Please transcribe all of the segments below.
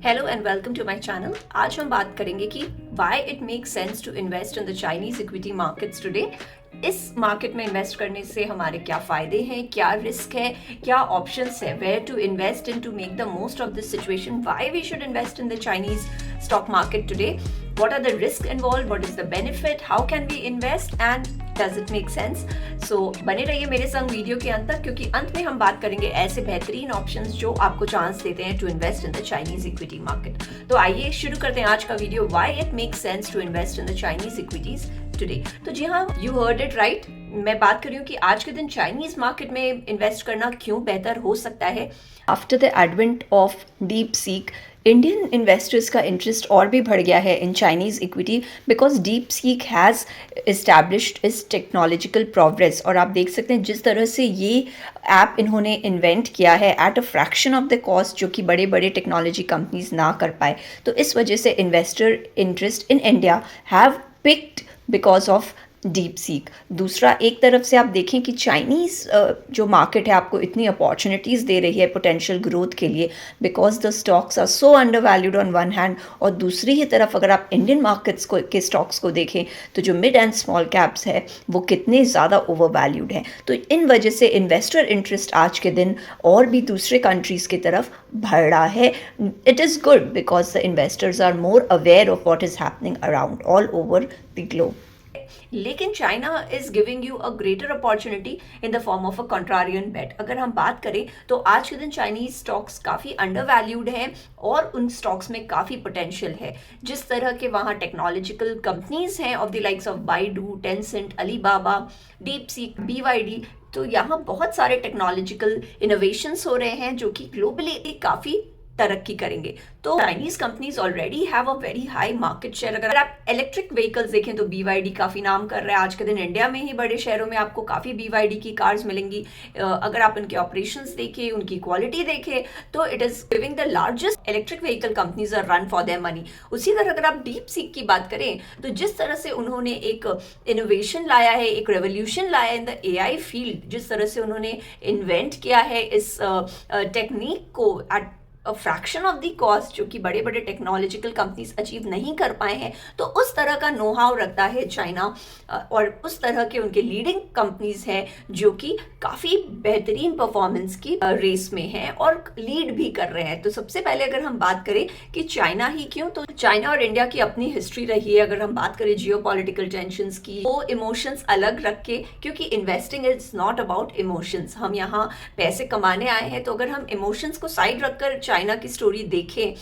Hello and welcome to my channel. आज हम बात करेंगे कि why it makes sense to invest in the Chinese equity markets today. इस मार्केट में इन्वेस्ट करने से हमारे क्या फ़ायदे हैं, क्या रिस्क है, क्या ऑप्शंस है, where to invest in to make the most of this situation, why we should invest in the Chinese stock market today, what are the risks involved, what is the benefit, how can we invest and does it make sense? So बने रहिए मेरे संग video के अंत तक, क्योंकि अंत में हम बात करेंगे ऐसे बेहतरीन ऑप्शंस जो आपको चांस देते हैं to invest in the Chinese equity market. तो आइए शुरू करते हैं आज का video, why it makes sense to invest in the Chinese equities today. तो जी हाँ, यू हर्ड इट राइट, मैं बात कर रही हूँ कि आज के दिन चाइनीज मार्केट में इन्वेस्ट करना क्यों बेहतर हो सकता है। After the advent of DeepSeek, Indian investors का इंटरेस्ट और भी बढ़ गया है in Chinese equity, because DeepSeek has established इस टेक्नोलॉजिकल प्रोग्रेस। और आप देख सकते हैं जिस तरह से ये ऐप इन्होंने इन्वेंट किया है at a fraction of the cost, जो कि बड़े बड़े टेक्नोलॉजी कंपनीज ना कर पाए। तो इस वजह से investor interest in India have picked because of deep seek. दूसरा, एक तरफ से आप देखें कि चाइनीज़ जो मार्केट है आपको इतनी अपॉर्चुनिटीज़ दे रही है पोटेंशियल ग्रोथ के लिए, because the stocks are so undervalued on one hand. और दूसरी ही तरफ अगर आप इंडियन मार्केट्स को के स्टॉक्स को देखें तो जो मिड एंड स्मॉल कैप्स है वो कितने ज़्यादा ओवर वैल्यूड हैं। तो इन वजह से इन्वेस्टर इंटरेस्ट आज के दिन और भी दूसरे कंट्रीज़ की तरफ बढ़ रहा है। It is good because the investors are more aware of what is happening around all over the globe. लेकिन China is giving you a greater opportunity in the form of a contrarian bet. अगर हम बात करें तो आज के दिन Chinese stocks काफ़ी अंडर वैल्यूड हैं और उन स्टॉक्स में काफ़ी पोटेंशियल है। जिस तरह के वहाँ टेक्नोलॉजिकल कंपनीज हैं of the likes of Baidu, Tencent, Alibaba, DeepSeek, BYD, तो यहाँ बहुत सारे टेक्नोलॉजिकल इनोवेशंस हो रहे हैं जो कि ग्लोबली काफ़ी तरक्की करेंगे। तो Chinese companies already have a very high market share. अगर आप इलेक्ट्रिक व्हीकल्स देखें तो BYD काफ़ी नाम कर रहा है। आज के दिन इंडिया में ही बड़े शहरों में आपको काफ़ी BYD की कार्स मिलेंगी। अगर आप उनके ऑपरेशंस देखें, उनकी क्वालिटी देखें, तो it is giving the largest electric vehicle companies are run for their money. उसी तरह अगर आप डीप सीक की बात करें तो जिस तरह से उन्होंने एक इनोवेशन लाया है, एक रेवोल्यूशन लाया इन द AI फील्ड, जिस तरह से उन्होंने इन्वेंट किया है इस टेक्निक को at fraction of the cost, जो कि बड़े बड़े टेक्नोलॉजिकल कंपनीज अचीव नहीं कर पाए हैं, तो उस तरह का नो हाउ रखता है चाइना। और उस तरह के उनके लीडिंग कंपनीज हैं जो कि काफ़ी बेहतरीन परफॉर्मेंस की रेस में हैं और लीड भी कर रहे हैं। तो सबसे पहले अगर हम बात करें कि चाइना ही क्यों, तो चाइना और इंडिया की अपनी हिस्ट्री रही है। अगर हम बात करें जियो पॉलिटिकल टेंशंस की, वो इमोशंस अलग रख के, क्योंकि investing is not about emotions, हम यहाँ पैसे कमाने आए हैं। तो अगर हम इमोशंस को साइड रखकर चाइना की स्टोरी देखें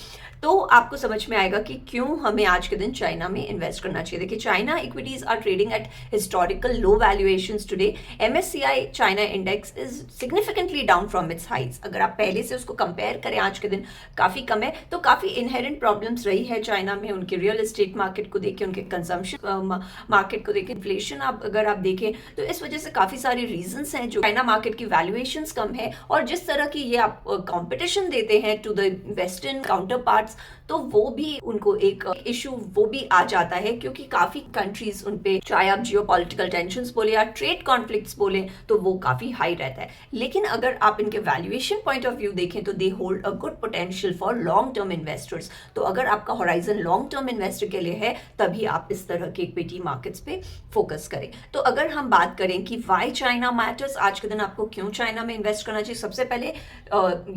तो आपको समझ में आएगा कि क्यों हमें आज के दिन चाइना में इन्वेस्ट करना चाहिए। देखिए, China equities are trading at historical low valuations today. MSCI China index is significantly down from its highs. अगर आप पहले से उसको कंपेयर करें, आज के दिन काफ़ी कम है। तो काफ़ी इनहेरेंट प्रॉब्लम्स रही है चाइना में, उनके रियल एस्टेट मार्केट को देखें, उनके कंजम्पशन मार्केट को देखें, इन्फ्लेशन अगर आप देखें, तो इस वजह से काफ़ी सारे रीजंस हैं जो चाइना मार्केट की वैल्यूएशंस कम है। और जिस तरह की ये आप कॉम्पिटिशन देते हैं to the western counterparts, तो वो भी उनको एक इशू वो भी आ जाता है, क्योंकि काफी कंट्रीज उन पे, चाहे आप जियो पॉलिटिकल टेंशंस बोले या ट्रेड कॉन्फ्लिक्ट्स बोले, तो वो काफी हाई रहता है। लेकिन अगर आप इनके वैल्यूएशन पॉइंट ऑफ व्यू देखें तो they hold a good potential for long term investors. तो अगर आपका होराइजन लॉन्ग टर्म इन्वेस्टर के लिए है, तभी आप इस तरह के इक्विटी मार्केट्स पे फोकस करें। तो अगर हम बात करें कि वाई चाइना मैटर्स, आज के दिन आपको क्यों चाइना में इन्वेस्ट करना चाहिए, सबसे पहले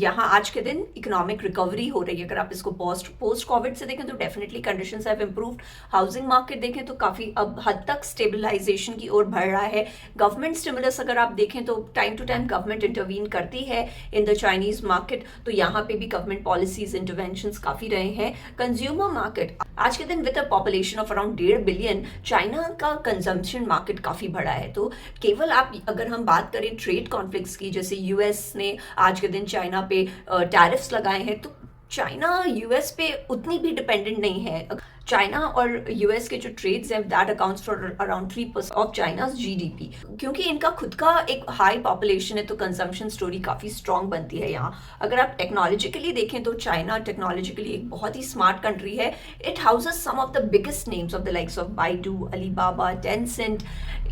यहाँ आज के दिन इकोनॉमिक रिकवरी हो रही है। अगर आप इसको पोस्ट कोविड से देखें तो definitely conditions have improved. Housing market देखें तो काफ़ी अब हद तक स्टेबलाइजेशन की ओर बढ़ रहा है। गवर्नमेंट स्टिमुलस अगर आप देखें तो time to time government intervene करती है इन द चाइनीज मार्केट, तो यहाँ पे भी गवर्नमेंट पॉलिसीज इंटरवेंशंस काफ़ी रहे हैं। कंज्यूमर मार्केट आज के दिन with a population of around 1.5 billion, China का कंजम्पशन मार्केट काफ़ी बड़ा है। तो केवल आप अगर हम बात करें ट्रेड कॉन्फ्लिक्ट्स की, जैसे US ने आज के दिन चाइना पे टैरिफ्स लगाए हैं, तो चाइना US पे उतनी भी डिपेंडेंट नहीं है। चाइना और यूएस के जो ट्रेड्स हैं that accounts for around 3% of China's GDP. क्योंकि इनका खुद का एक हाई पॉपुलेशन है तो कंजम्पशन स्टोरी काफ़ी स्ट्रॉन्ग बनती है यहाँ। अगर आप टेक्नोलॉजिकली देखें तो चाइना टेक्नोलॉजिकली एक बहुत ही स्मार्ट कंट्री है। It houses some of the biggest names of the likes of Baidu, Alibaba, Tencent.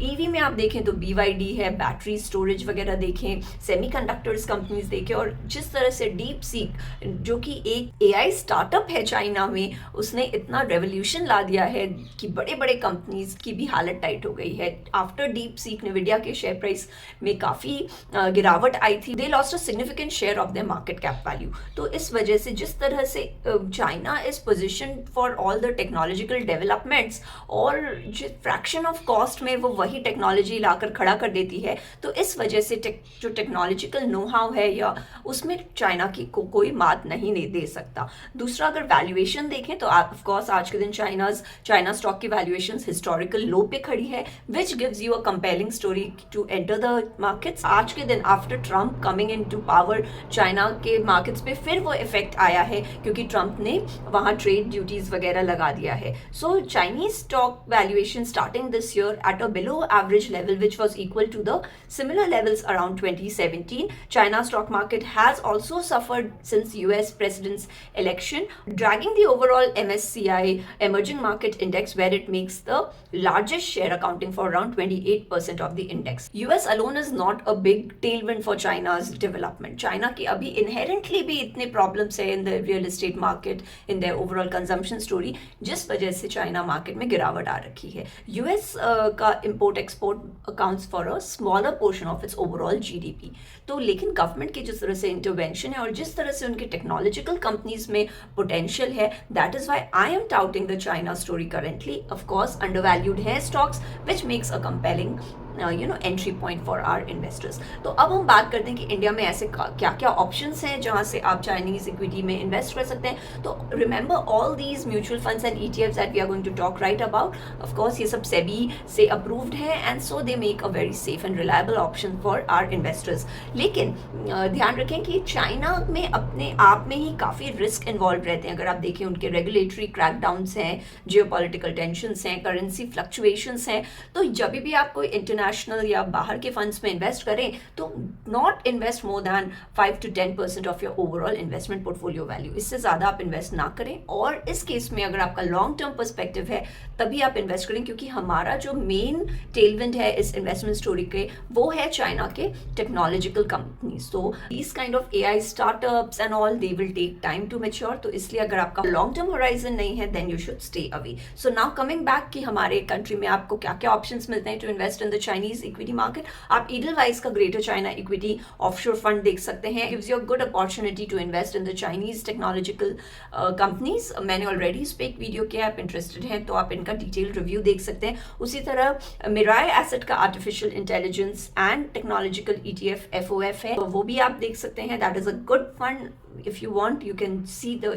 EV में आप देखें तो BYD है, बैटरी स्टोरेज वगैरह देखें, सेमीकंडक्टर्स कंपनीज देखें, और जिस तरह से डीप सीक जो कि एक AI स्टार्टअप है चाइना में, उसने इतना रेवोल्यूशन ला दिया है कि बड़े बड़े कंपनीज की भी हालत टाइट हो गई है। आफ्टर डीप सीक NVIDIA के शेयर प्राइस में काफ़ी गिरावट आई थी। They lost a significant share of their market cap value. तो इस वजह से जिस तरह से China is position for all the technological developments, और जो फ्रैक्शन ऑफ कॉस्ट में वो वही टेक्नोलॉजी लाकर खड़ा कर देती है, तो इस वजह से जो टेक्नोलॉजिकल नो हाउ है या उसमें चाइना की कोई मात नहीं दे सकता। दूसरा, अगर वैल्यूएशन देखें तो ऑफ कोर्स आज के दिन चाइना स्टॉक की वैल्यूएशन हिस्टोरिकल लो पे खड़ी है, which gives you a compelling story to enter the markets. आज के दिन after Trump coming in to power, China के मार्केट्स पे फिर वो इफेक्ट आया है क्योंकि ट्रम्प ने वहाँ ट्रेड ड्यूटीज वगैरह लगा दिया है। So Chinese stock valuation starting this year at a below average level which was equal to the similar levels around 2017. China stock market has also suffered since US president's election, dragging the overall MSCI emerging market index where it makes the largest share, accounting for around 28% of the index. US alone is not a big tailwind for China's development. China की अभी inherently भी इतने problems है in the real estate market, in their overall consumption story, जिस वजह से China market में गिरावट आ रखी है। US का import export accounts for a smaller portion of its overall GDP. तो लेकिन गवर्नमेंट की जिस तरह से इंटरवेंशन है और जिस तरह से उनके टेक्नोलॉजिकल कंपनीज में पोटेंशियल है, that is why I am touting the China story currently. Of course undervalued है stocks which makes a compelling entry point for our investors. तो अब हम बात करते हैं कि इंडिया में ऐसे क्या क्या ऑप्शंस हैं जहां से आप चाइनीज इक्विटी में इन्वेस्ट कर सकते हैं। तो remember all these mutual funds and ETFs that we are going to talk right about, of course ये सब सेबी से अप्रूव्ड है and so they make a very safe and reliable option for our investors. लेकिन ध्यान रखें कि China में अपने आप में ही काफ़ी रिस्क इन्वॉल्व रहते हैं। अगर आप देखें उनके रेगुलेटरी क्रैकडाउन्स हैं, जियोपॉलिटिकल टेंशंस हैं, करेंसी फ्लक्चुएशंस हैं। तो जब भी आप कोई इंटरनेशनल या बाहर के फंड्स में इन्वेस्ट करें तो not invest more than 5 to 10% of your overall investment portfolio value. इससे ज़्यादा आप इन्वेस्ट ना करें, और इस केस में अगर आपका लॉन्ग टर्म पर्सपेक्टिव है तभी आप इन्वेस्ट करें, क्योंकि हमारा जो मेन टेलविंड है इस इन्वेस्टमेंट स्टोरी के वो है चाइना के टेक्नोलॉजिकल कंपनीज। तो these kind of AI startups and all they will take time to mature. तो इसलिए अगर आपका लॉन्ग टर्म होराइजन नहीं है then you should stay away. So now coming back कि हमारे कंट्री में आपको क्या क्या ऑप्शंस मिलते हैं to invest in the Chinese equity market. आप ईडलवाइज का Greater China equity offshore fund देख सकते हैं, gives you a good opportunity to invest in the Chinese technological companies. मैंने ऑलरेडी इस पे एक वीडियो किया, आप इंटरेस्टेड हैं तो आप इनका डिटेल रिव्यू देख सकते हैं। उसी तरह मिराई एसेट का artificial intelligence and technological ETF FOF है, तो वो भी आप देख सकते हैं। That is a good fund. If you want, you can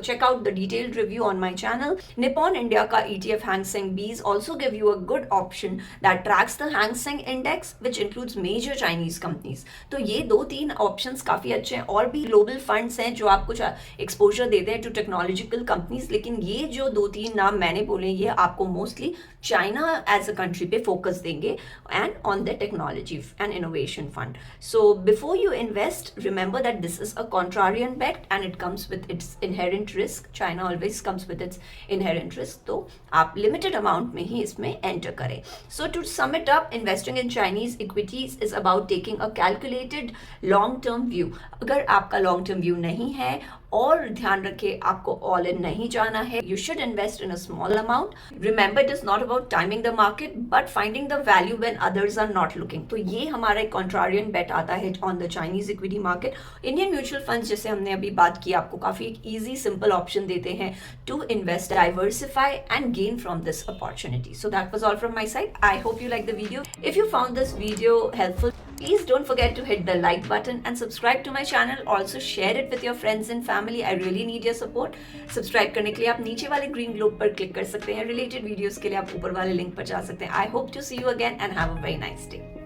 check out the detailed review on my channel. Nippon India का ETF Hang Seng Bees also give you a good option that tracks the Hang Seng Index, which includes major Chinese companies. तो ये 2-3 options काफ़ी अच्छे हैं। और भी global funds हैं जो आपको exposure देते हैं to technological companies, लेकिन ये जो 2-3 नाम मैंने बोले ये आपको mostly China as a country पे focus देंगे and on the technology and innovation fund. So before you invest, remember that this is a contrarian bet and it comes with its inherent risk. China always comes with its inherent risk. तो आप limited amount में ही इसमें enter करें. So to sum it up, investing in Chinese equities is about taking a calculated long-term view. अगर आपका long-term view नहीं है और ध्यान रखें आपको ऑल इन नहीं जाना है, you should invest in a small amount. Remember it is not about timing the market but finding the value when others are not looking. तो ये हमारा एक कॉन्ट्रारियन बेट आता है on the Chinese equity market. Indian mutual funds जैसे हमने अभी बात की आपको काफी एक ईजी सिंपल ऑप्शन देते हैं to invest, diversify and gain from this opportunity. So that was all from my side. I hope you liked the video. If you found this video helpful, please don't forget to hit the like button and subscribe to my channel. Also share it with your friends and family. I really need your support. Subscribe करने के लिए आप नीचे वाले green globe पर click कर सकते हैं. Related videos के लिए आप ऊपर वाले link पर जा सकते हैं. I hope to see you again and have a very nice day.